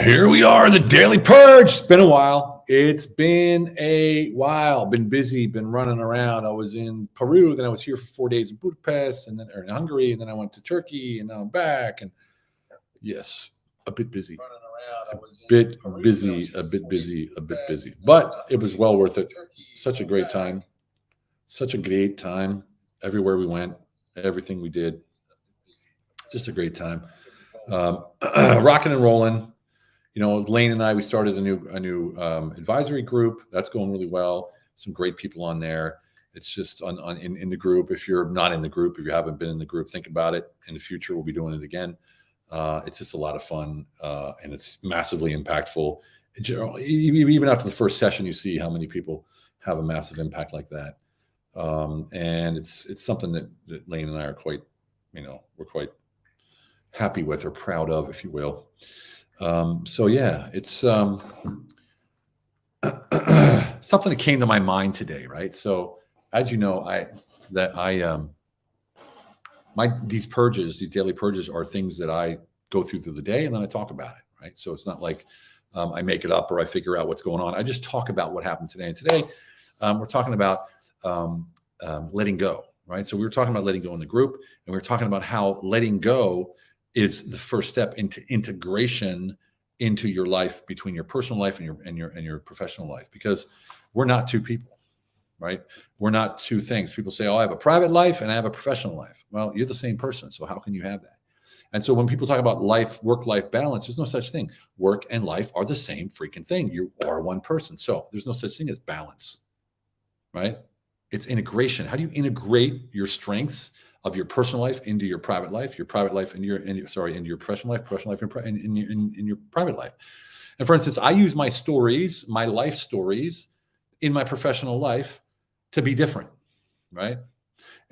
Here we are, the Daily Purge. It's been a while. Been busy, been running around. I was in Peru, then I was here for 4 days in Budapest, and then in Hungary, and then I went to Turkey, and now I'm back. And yes, a bit busy. A bit busy. But it was well worth it. Such a great time. Everywhere we went, everything we did. Just a great time. Rocking and rolling. You know, Lane and I, we started a new advisory group. That's going really well. Some great people on there. It's just in the group. If you're not in the group, if you haven't been in the group, think about it. In the future, we'll be doing it again. It's just a lot of fun, and it's massively impactful. Even after the first session, you see how many people have a massive impact like that. And it's something that Lane and I are quite, we're quite happy with or proud of, if you will. So yeah, it's something that came to my mind today, right? So as you know, these daily purges are things that I go through the day, and then I talk about it, right? So it's not like I make it up or I figure out what's going on. I just talk about what happened today. And today we're talking about letting go, right? So we were talking about letting go in the group, and we were talking about how letting go is the first step into integration into your life, between your personal life and your professional life, because we're not two people, right? We're not two things. People say, oh, I have a private life and I have a professional life. Well, you're the same person. So how can you have that? And so when people talk about work-life balance, there's no such thing. Work and life are the same freaking thing. You are one person. So there's no such thing as balance, right? It's integration. How do you integrate your strengths of your personal life into your private life into your professional life in your private life? And for instance, I use my life stories in my professional life to be different, right?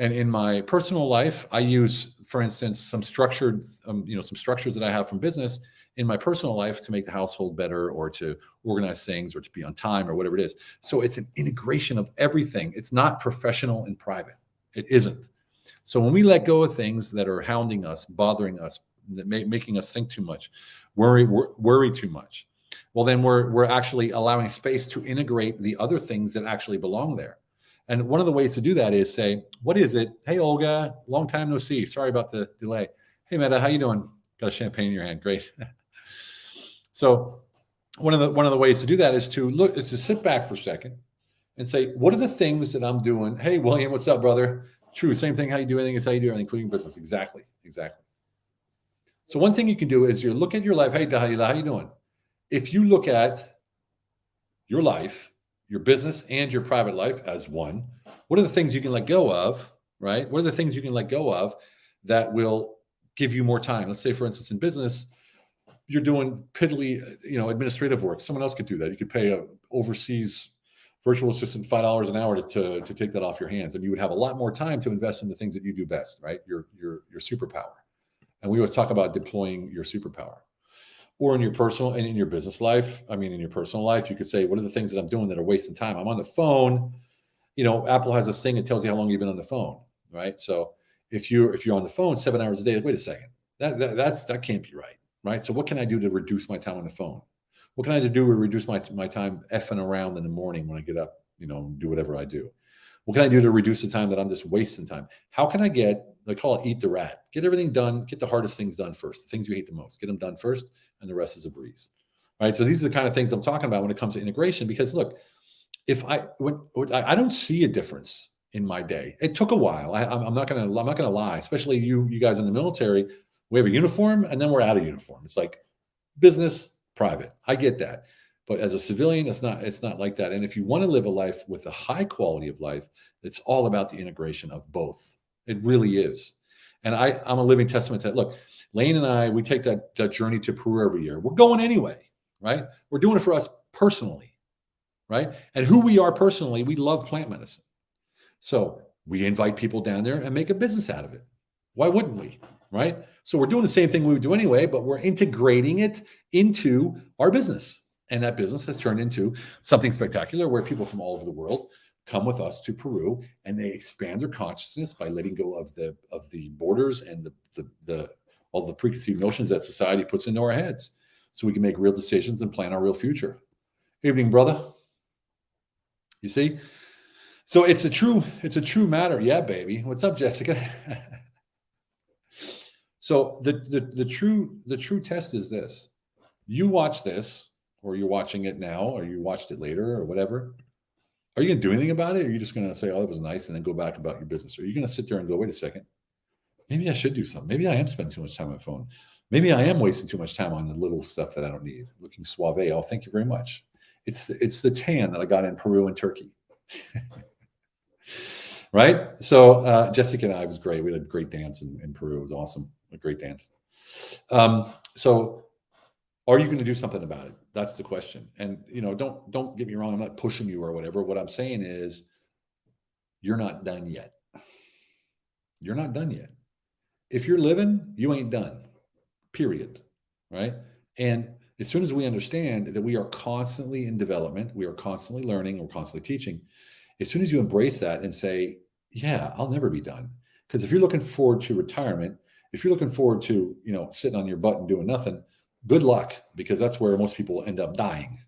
And in my personal life, I use, for instance, some structures that I have from business in my personal life to make the household better, or to organize things, or to be on time, or whatever it is. So it's an integration of everything. It's not professional and private. It isn't. So when we let go of things that are hounding us, bothering us, that making us think too much, worry too much, well, then we're actually allowing space to integrate the other things that actually belong there. And one of the ways to do that is say, what is it? Hey, Olga, long time no see. Sorry about the delay. Hey, Meta, how you doing? Got a champagne in your hand. Great. So one of the ways to do that is to sit back for a second and say, what are the things that I'm doing? Hey, William, what's up, brother? True. Same thing. How you do anything is how you do everything, including business. Exactly. So one thing you can do is you look at your life. Hey, Dahila, how you doing? If you look at your life, your business, and your private life as one, what are the things you can let go of, right? What are the things you can let go of that will give you more time? Let's say, for instance, in business, you're doing piddly, administrative work. Someone else could do that. You could pay a overseas virtual assistant $5 an hour to take that off your hands, and you would have a lot more time to invest in the things that you do best, right? Your superpower. And we always talk about deploying your superpower. Or in your personal and in your business life. I mean, in your personal life, you could say, what are the things that I'm doing that are wasting time? I'm on the phone. Apple has this thing that tells you how long you've been on the phone, right? So if you're on the phone 7 hours a day, wait a second, that can't be right? So what can I do to reduce my time on the phone? What can I do to reduce my time effing around in the morning when I get up, do whatever I do? What can I do to reduce the time that I'm just wasting time? How can I they call it eat the rat, get everything done, get the hardest things done first, the things you hate the most, get them done first, and the rest is a breeze, right? So these are the kind of things I'm talking about when it comes to integration, because look, I don't see a difference in my day. It took a while. I'm not gonna lie, especially you guys in the military. We have a uniform and then we're out of uniform. It's like business, private. I get that. But as a civilian, it's not like that. And if you want to live a life with a high quality of life, it's all about the integration of both. It really is. And I'm a living testament to that. Look, Lane and I, we take that journey to Peru every year. We're going anyway, right? We're doing it for us personally, right? And who we are personally, we love plant medicine. So we invite people down there and make a business out of it. Why wouldn't we, right? So we're doing the same thing we would do anyway, but we're integrating it into our business. And that business has turned into something spectacular where people from all over the world come with us to Peru, and they expand their consciousness by letting go of the borders and all the preconceived notions that society puts into our heads. so we can make real decisions and plan our real future. Evening, brother. You see? So it's a true matter. Yeah, baby. What's up, Jessica? So the true test is this. You watch this, or you're watching it now, or you watched it later, or whatever. Are you going to do anything about it? Or are you just going to say, oh, that was nice, and then go back about your business? Or are you going to sit there and go, wait a second, maybe I should do something. Maybe I am spending too much time on my phone. Maybe I am wasting too much time on the little stuff that I don't need. Looking suave. Oh, thank you very much. It's the tan that I got in Peru and Turkey. Right? So Jessica and I, was great. We had a great dance in Peru. It was awesome. A great dance. So are you going to do something about it? That's the question. And, don't get me wrong. I'm not pushing you or whatever. What I'm saying is you're not done yet. You're not done yet. If you're living, you ain't done, period. Right? And as soon as we understand that we are constantly in development, we are constantly learning, we're constantly teaching. As soon as you embrace that and say, yeah, I'll never be done. Because if you're looking forward to retirement, if you're looking forward to, sitting on your butt and doing nothing, good luck, because that's where most people end up dying,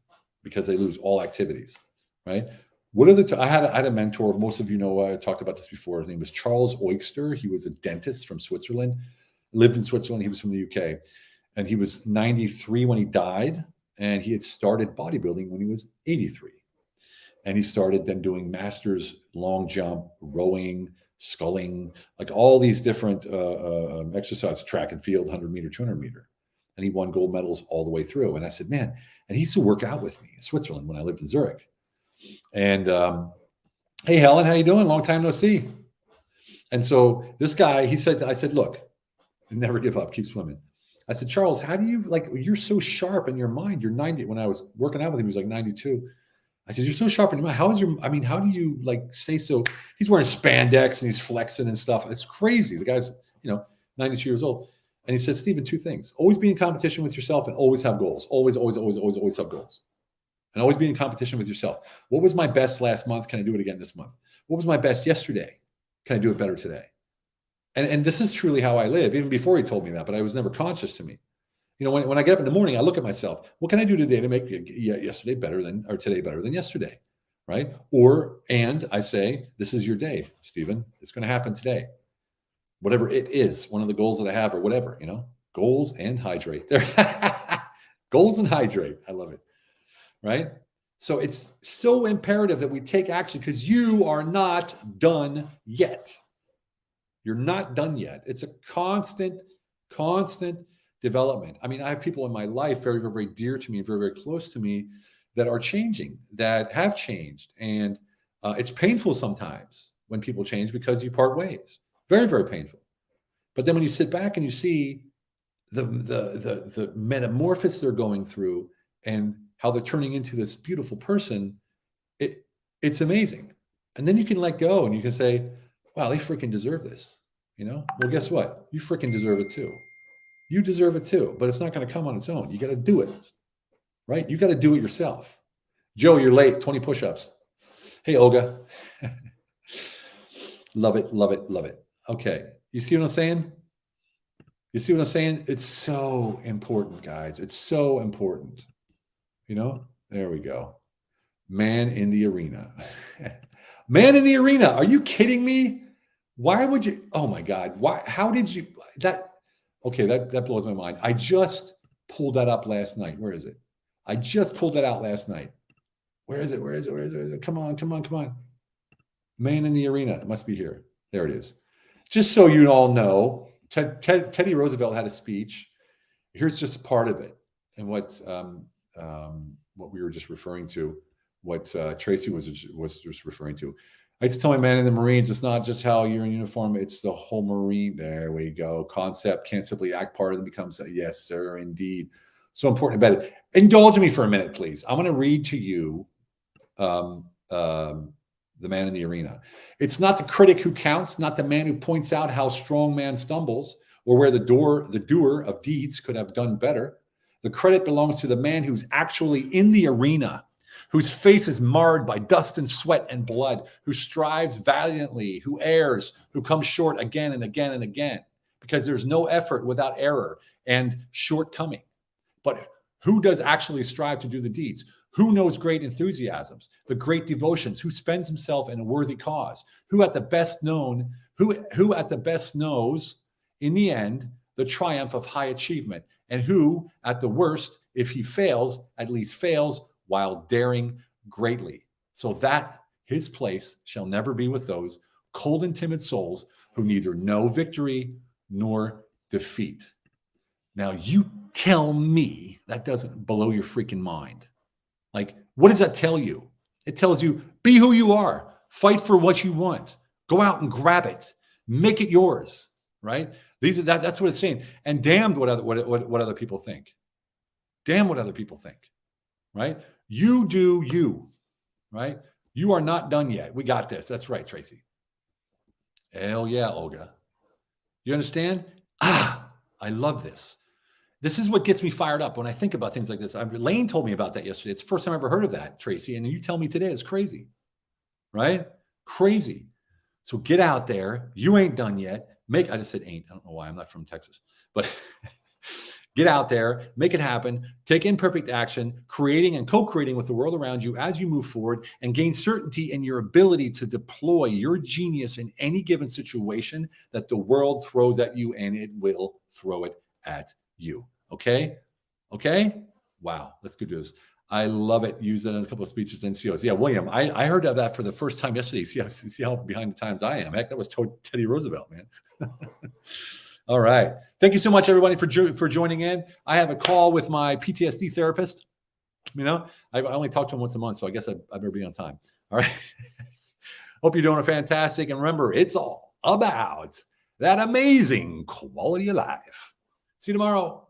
because they lose all activities, right? What are I had a mentor. Most of you know, I talked about this before. His name was Charles Oyster. He was a dentist from Switzerland, lived in Switzerland. He was from the UK, and he was 93 when he died, and he had started bodybuilding when he was 83. And he started then doing masters, long jump, rowing, sculling, like all these different exercises, track and field, 100 meter, 200 meter. And he won gold medals all the way through. And I said, man, and he used to work out with me in Switzerland when I lived in Zurich. And hey, Helen, how you doing? Long time no see. And so this guy, I said, look, never give up, keep swimming. I said, Charles, how do you, you're so sharp in your mind. You're 90. When I was working out with him, he was like 92. I said, you're so sharp in your mind. How do you say so? He's wearing spandex and he's flexing and stuff. It's crazy. The guy's, 92 years old. And he said, Stephen, two things: always be in competition with yourself and always have goals. Always have goals. And always be in competition with yourself. What was my best last month? Can I do it again this month? What was my best yesterday? Can I do it better today? And this is truly how I live, even before he told me that, but I was never conscious to me. When I get up in the morning, I look at myself. What can I do today to make yesterday better than, or today better than yesterday, right? And I say, this is your day, Stephen. It's going to happen today. Whatever it is, one of the goals that I have or whatever, goals and hydrate. Goals and hydrate. I love it, right? So it's so imperative that we take action, because you are not done yet. You're not done yet. It's a constant development. I mean, I have people in my life very, very, very dear to me, very, very close to me, that are changing, that have changed. And it's painful sometimes when people change, because you part ways. Very, very painful. But then when you sit back and you see the metamorphosis they're going through and how they're turning into this beautiful person, it's amazing. And then you can let go and you can say, wow, they freaking deserve this. Well, guess what? You freaking deserve it too. You deserve it too, but it's not going to come on its own. You got to do it, right? You got to do it yourself. Joe, you're late. 20 push-ups. Hey, Olga. Love it, love it, love it. Okay. You see what I'm saying? It's so important, guys. It's so important. There we go. Man in the arena. Man in the arena. Are you kidding me? Why would you? Oh my God. Why? How did you? Okay, that blows my mind. I just pulled that up last night. Where is it? I just pulled that out last night. Where is it? Come on. Man in the arena. It must be here. There it is. Just so you all know, Teddy Roosevelt had a speech. Here's just part of it, and what we were just referring to, what Tracy was just referring to. I used to tell my man in the Marines, it's not just how you're in uniform, it's the whole Marine. There we go. Concept can't simply act part of them, becomes yes, sir, indeed. So important about it. Indulge me for a minute, please. I'm going to read to you the man in the arena. It's not the critic who counts, not the man who points out how strong man stumbles, or where the doer of deeds could have done better. The credit belongs to the man who's actually in the arena, whose face is marred by dust and sweat and blood, who strives valiantly, who errs, who comes short again and again and again, because there's no effort without error and shortcoming. But Who does actually strive to do the deeds? Who knows great enthusiasms, the great devotions? Who spends himself in a worthy cause? Who at the best knows in the end the triumph of high achievement? And who at the worst, if he fails, at least fails while daring greatly, so that his place shall never be with those cold and timid souls who neither know victory nor defeat. Now, you tell me that doesn't blow your freaking mind. Like, what does that tell you? It tells you, be who you are, fight for what you want, go out and grab it, make it yours, right? That's what it's saying. And damned what other people think. Damn what other people think, right? You do you, right? You are not done yet. We got this. That's right, Tracy. Hell yeah, Olga. You understand? I love this. This is what gets me fired up when I think about things like this. Lane told me about that yesterday. It's the first time I ever heard of that, Tracy. And you tell me today it's crazy, right? Crazy. So get out there. You ain't done yet. I just said ain't. I don't know why. I'm not from Texas. But get out there, make it happen, take imperfect action, creating and co-creating with the world around you as you move forward, and gain certainty in your ability to deploy your genius in any given situation that the world throws at you, and it will throw it at you. Okay? Okay? Wow. Let's go do this. I love it. Use that in a couple of speeches and NCOs. Yeah, William, I heard of that for the first time yesterday. See how behind the times I am. Heck, that was Teddy Roosevelt, man. All right. Thank you so much, everybody, for joining in. I have a call with my PTSD therapist. You know, I only talk to him once a month, so I guess I better be on time. All right. Hope you're doing a fantastic. And remember, it's all about that amazing quality of life. See you tomorrow.